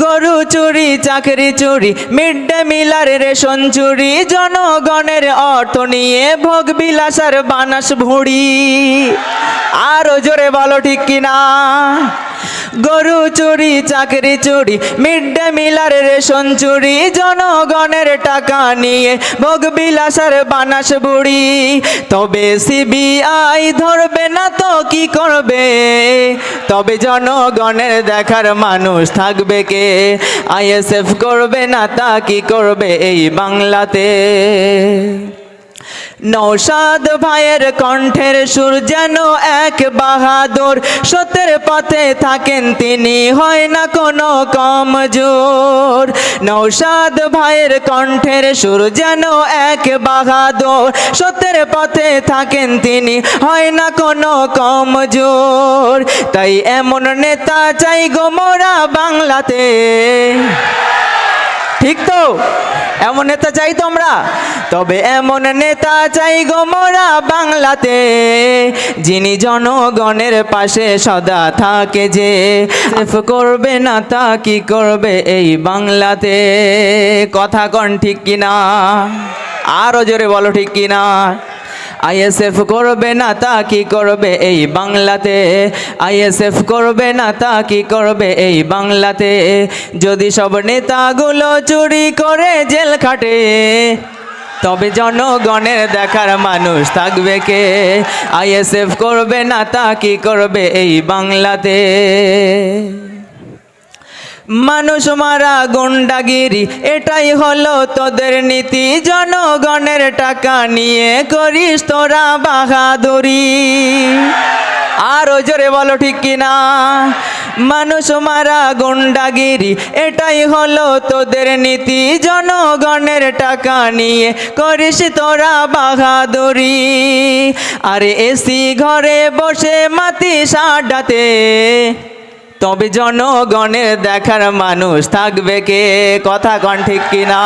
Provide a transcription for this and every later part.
গরু চুরি, চাকরি চুরি, মিড ডে মিলার রেশন চুরি, জনগণের অর্থ নিয়ে ভোগ বিলাসার বানাস ভুঁড়ি। আরো জোরে বলো ঠিক কিনা। গরু চুরি, চাকরি চুরি, মিড ডে মিলার রেশন চুরি, জনগণের টাকা নিয়ে ভোগ বিলাসার বানাস বুড়ি। তবে সিবিআই ধরবে না তো কি করবে, তবে জনগণের দেখার মানুষ থাকবে কে? আইএসএফ করবে না তা কি করবে এই বাংলাতে? নওশাদ ভাইয়ের কণ্ঠের সুর যেন এক বাহাদুর, সত্যের পথে থাকেন তিনি, হয় না কোনো কমজোর। নওশাদ ভাইয়ের কণ্ঠের সুর যেন এক বাহাদুর, সত্যের পথে থাকেন তিনি, হয় না কোনো কমজোর। তাই এমন নেতা চাই গো মোরা বাংলাতে। ঠিক তো? এমন নেতা চাই তোমরা? তবে এমন নেতা চাই গো মোরা বাংলাতে, যিনি জনগণের পাশে সদা থাকে, যে করবে না তা কি করবে এই বাংলাতে? কথা কন ঠিক কিনা? আরো জোরে বলো ঠিক কিনা। আইএসএফ করবে না তা কি করবে এই বাংলাতে? আইএসএফ করবে না তা কি করবে এই বাংলাতে? যদি সব নেতাগুলো চুরি করে জেল খাটে, তবে জনগণের দেখার মানুষ থাকবে কে? আইএসএফ করবে না তা কি করবে এই বাংলাতে? মানুষ মারা, গুন্ডাগিরি, এটাই হলো তোদের নীতি, জনগণের টাকা নিয়ে করিস তোরা বাহাদুরি। আরো জোরে বলো ঠিক কিনা। মানুষ মারা, গুন্ডাগিরি, এটাই হলো তোদের নীতি, জনগণের টাকা নিয়ে করিস তোরা বাহাদুরি। আরে এসি ঘরে বসে মাতিস আড্ডাতে, তবে জনগণের দেখার মানুষ থাকবে কে? কথা কন ঠিক কিনা।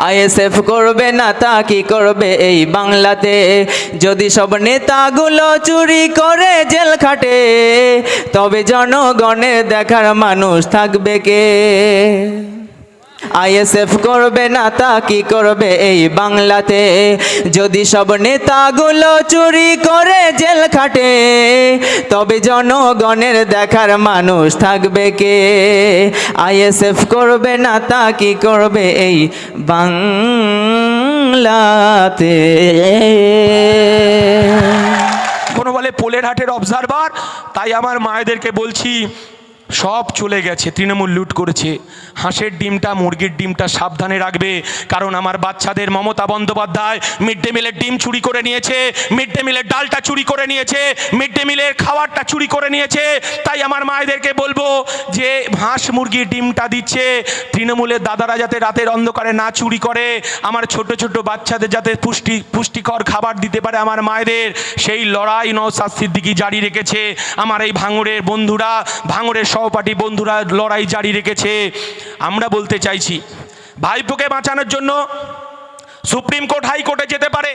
আইএসএফ করবে না তা কি করবে এই বাংলাতে? যদি সব নেতাগুলো চুরি করে জেল খাটে, তবে জনগণের দেখার মানুষ থাকবে কে? আইএসএফ করবে না তা কি করবে এই বাংলাতে? যদি সব নেতাগুলো চুরি করে জেল খাটে, তবে জনগণের দেখার মানুষ থাকবে কে? আইএসএফ করবে না তা কি করবে এই বাংলাতে? কোনো বলে পোলের হাটের অবজারভার, তাই আমার মায়েদেরকে বলছি, সব চলে গেছে, তৃণমূল লুট করেছে। হাঁসের ডিমটা, মুরগির ডিমটা সাবধানে রাখবে, কারণ আমার বাচ্চাদের মমতা বন্দ্যোপাধ্যায় মিড ডে মিলের ডিম চুরি করে নিয়েছে, মিড ডে মিলের ডালটা চুরি করে নিয়েছে, মিড ডে মিলের খাবারটা চুরি করে নিয়েছে। তাই আমার মায়েদেরকে বলবো যে হাঁস মুরগির ডিমটা দিচ্ছে, তৃণমূলের দাদারা যাতে রাতের অন্ধকারে না চুরি করে, আমার ছোট ছোট বাচ্চাদের যাতে পুষ্টিকর খাবার দিতে পারে আমার মায়েদের, সেই লড়াই নওশাদ সিদ্দিকী জারি রেখেছে। আমার এই ভাঙড়ের বন্ধুরা, ভাঙড়ের সহপাঠী বন্ধুরা লড়াই জারি রেখেছে। আমরা বলতে চাইছি, ভাইপোকে বাঁচানোর জন্য সুপ্রিম কোর্ট হাইকোর্টে যেতে পারে,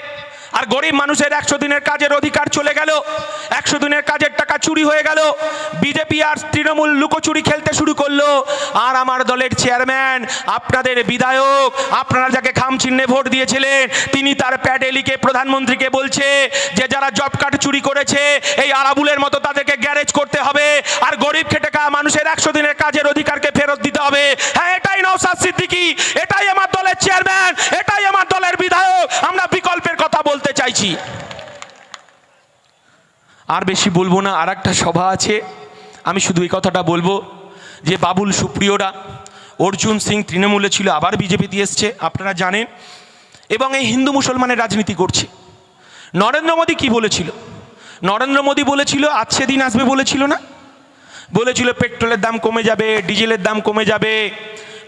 আর গরিব মানুষের 100 দিনের কাজের অধিকার চলে গেল, 100 দিনের কাজের টাকা চুরি হয়ে গেল, বিজেপি আর তৃণমূল লুকোচুরি খেলতে শুরু করলো। আর আমার দলের চেয়ারম্যান, আপনাদের বিধায়ক, আপনারা যাকে খাম চিহ্নে ভোট দিয়েছিলেন, তিনি তার প্যাডে লিখে প্রধানমন্ত্রীকে বলছে যে যারা জব কার্ড চুরি করেছে এই আরাবুলের মতো তাদেরকে গ্যারেজ করতে হবে, আর গরিব খেটে খাওয়া মানুষের 100 দিনের কাজের অধিকারকে ফেরত দিতে হবে। হ্যাঁ, এটাই নওশাদ সিদ্দিকী, এটাই আমার দলের চেয়ারম্যান, এটাই আমার দলের বিধায়ক। আমরা বিকল্পের কথা বলতে চাইছি। আর বেশি বলবো না, আর একটা সভা আছে, আমি শুধু এই কথাটা বলবো যে বাবুল সুপ্রিয়রা, অর্জুন সিং তৃণমূলে ছিল, আবার বিজেপিতে এসছে, আপনারা জানেন, এবং এই হিন্দু মুসলমানের রাজনীতি করছে। নরেন্দ্র মোদী কি বলেছিল? নরেন্দ্র মোদী বলেছিল আজকে দিন আসবে, বলেছিল না? বলেছিল পেট্রোলের দাম কমে যাবে, ডিজেলের দাম কমে যাবে,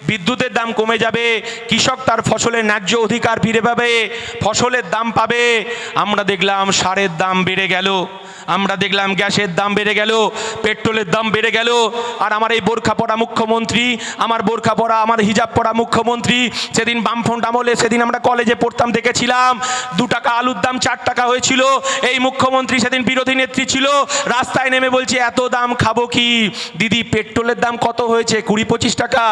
বিদ্যুতের দাম কমে যাবে, কৃষক তার ফসলের ন্যায্য অধিকার ফিরে পাবে, ফসলের দাম পাবে। আমরা দেখলাম সারের দাম বেড়ে গেল, আমরা দেখলাম গ্যাসের দাম বেড়ে গেল, পেট্রোলের দাম বেড়ে গেল। আর আমার এই বোরখা পরা মুখ্যমন্ত্রী, আমার বোরখা পরা, আমার হিজাব পরা মুখ্যমন্ত্রী, সেদিন বামফ্রন্ট আমলে সেদিন আমরা কলেজে পড়তাম দেখেছিলাম 2 টাকা আলুর দাম 4 টাকা হয়েছিল। এই মুখ্যমন্ত্রী সেদিন বিরোধী নেত্রী ছিল, রাস্তায় নেমে বলছে এত দাম খাবো কি। দিদি পেট্রোলের দাম কত হয়েছে? 20-25 টাকা।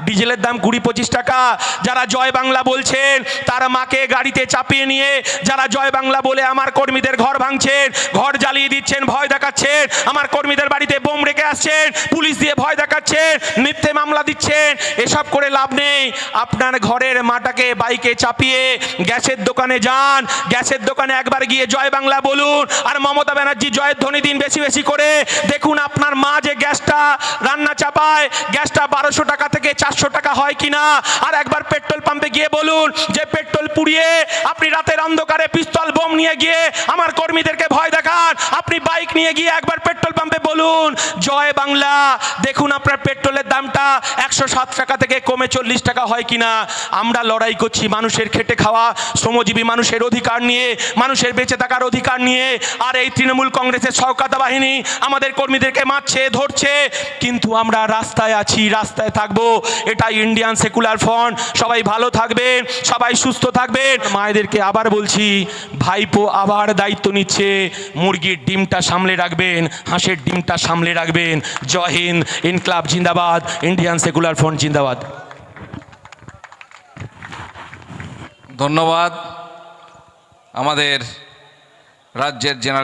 ডিজেলের দাম 20-25 টাকা। যারা জয় বাংলা বলছেন তার মাকে গাড়িতে চাপিয়ে নিয়ে যারা জয় বাংলা বলে আমার কর্মীদের ঘর ভাঙছেন, ঘর জ্বালিয়ে দিচ্ছেন, ভয় দেখাচ্ছেন, আমার কর্মীদের বাড়িতে বোম রেখে আসছেন, পুলিশ দিয়ে ভয় দেখাচ্ছেন, মিথ্যে মামলা দিচ্ছেন, এসব করে লাভ নেই। আপনার ঘরের মাটাকে বাইকে চাপিয়ে গ্যাসের দোকানে যান, গ্যাসের দোকানে একবার গিয়ে জয় বাংলা বলুন, আর মমতা ব্যানার্জি জয়ের ধ্বনি দিন বেশি বেশি করে। দেখুন আপনার মা যে গ্যাসটা রান্না চাপায়, গ্যাসটা 1200 টাকা থেকে 400 টাকা হয় কিনা। আর একবার পেট্রোল পাম্পে গিয়ে বলুন যে পেট্রোল পুড়িয়ে আপনি রাতের অন্ধকারে পিস্তল বোম নিয়ে গিয়ে আমার কর্মীদেরকে ভয় দেখান। আপনি বাইক নিয়ে গিয়ে একবার পেট্রোল পাম্পে বলুন জয় বাংলা, দেখুন আপনার পেট্রোলের দামটা 107 টাকা থেকে কমে 40 টাকা হয় কিনা। আমরা লড়াই করছি মানুষের খেটে খাওয়া শ্রমজীবী মানুষের অধিকার নিয়ে, মানুষের বেঁচে থাকার অধিকার নিয়ে। আর এই তৃণমূল কংগ্রেসের সহকাতা বাহিনী আমাদের কর্মীদেরকে মারছে, ধরছে, কিন্তু আমরা রাস্তায় আছি, রাস্তায় থাকবো। এটা ইন্ডিয়ান সেকুলার ফ্রন্ট। সবাই ভালো থাকবেন, সবাই সুস্থ থাকবেন। মায়েদেরকে আবার বলছি, ভাইপো আবার দায়িত্ব নিচ্ছে, মুরগির ডিমটা সামলে রাখবেন, হাঁসের ডিমটা সামলে রাখবেন। জয় হিন্দ, ইনকলাব জিন্দাবাদ, ইন্ডিয়ান সেকুলার ফ্রন্ট জিন্দাবাদ। ধন্যবাদ। আমাদের রাজ্যের জেনারেল